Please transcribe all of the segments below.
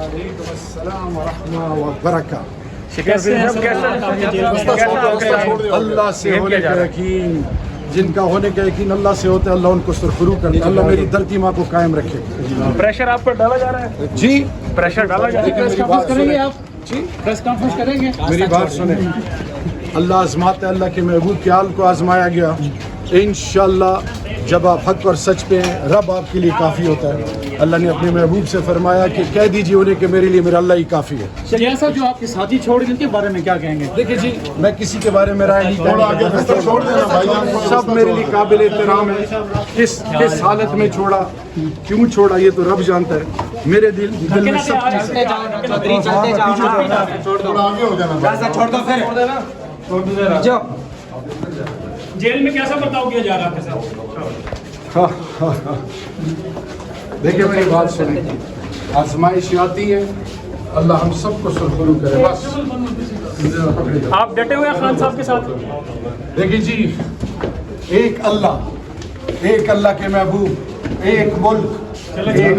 वालेकुम अस्सलाम व रहमतुल्लाहि व बरकातहू। अल्लाह से होने का यकीन, जिनका होने का यकीन अल्लाह से होता है, अल्लाह उनको सुरखरू करता है। अल्लाह मेरी धरती माँ को कायम रखे। प्रेशर आप पर डाला जा रहा है जी, प्रेशर डाला जा रहा है। मेरी बात करेंगे आप जी, प्रेस कॉन्फ्रेंस करेंगे। मेरी बात सुने। अल्लाह आजमाता है, अल्लाह के महबूब के हाल को आजमाया गया। इंशाअल्लाह जब आप हक और सच पे हैं, रब आपके लिए काफ़ी होता है। अल्लाह ने अपने महबूब से फरमाया कि कह दीजिए उन्हें कि मेरे लिए मेरा अल्लाह ही काफ़ी है। शरिया साहब, जो आपके साथी छोड़ गए, उनके बारे में क्या कहेंगे? देखिए जी, मैं किसी के बारे में राय नहीं दूंगा। सब मेरे लिए काबिल एहतराम है। किस हालत में छोड़ा, क्यों छोड़ा, ये तो रब जानता है। मेरे दिल में सब चीज़ जेल में कैसा बर्ताव किया जा रहा था साहब? देखिए मेरी बात सुनिए, आजमाइश आती है, अल्लाह हम सबको सुरखरू करे। बस आप डटे हुए हैं खान साहब के साथ? देखिए जी, एक अल्लाह के महबूब, एक मुल्क, एक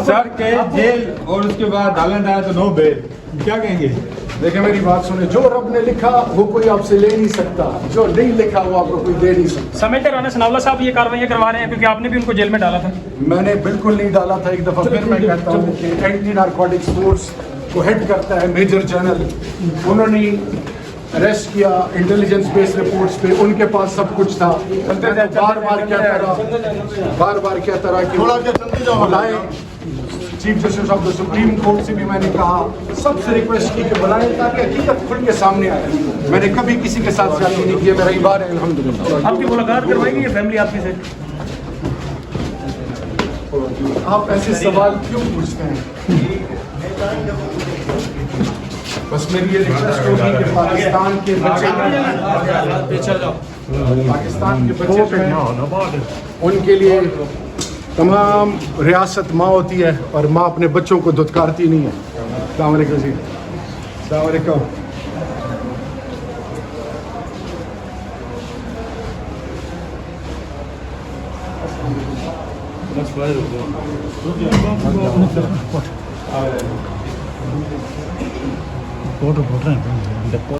सर के जेल और उसके बाद हालत आया तो नो बेल, क्या कहेंगे? देखिए मेरी बात सुने, जो रब ने लिखा वो कोई आपसे ले नहीं सकता, जो नहीं लिखा वो आपको कोई दे नहीं सकता। समेत राना सनाउल्लाह साहब ये कार्रवाई करवा रहे हैं क्योंकि आपने भी उनको जेल में डाला था। मैंने बिल्कुल नहीं डाला था। एक दफ़ा फिर मैं कहता हूँ कि एंटी नारकोटिक्स फोर्स को हेड करता है मेजर जनरल, उन्होंने अरेस्ट किया इंटेलिजेंस बेस्ड रिपोर्ट्स पे, उनके पास सब कुछ था। बार बार कहता रहा कि बुलाएं। Chief justice of the supreme court से भी मैंने कहा, सबसे रिक्वेस्ट की कि बुलाएं ताकि हकीकत खुल के सामने आए। मैंने कभी किसी के साथ ज्यादती नहीं किया, मेरा इबार है अल्हम्दुलिल्लाह। आपकी मुलाकात करवाएगी ये फैमिली आपकी से? आप ऐसे सवाल क्यों पूछते हैं? बस मेरी ये रिक्वेस्ट होगी कि पाकिस्तान के बच्चे उनके लिए तमाम रियासत माँ होती है और माँ अपने बच्चों को धुतकारती नहीं है। अस्सलाम वालेकुम जी, अस्सलाम वालेकुम। फोटो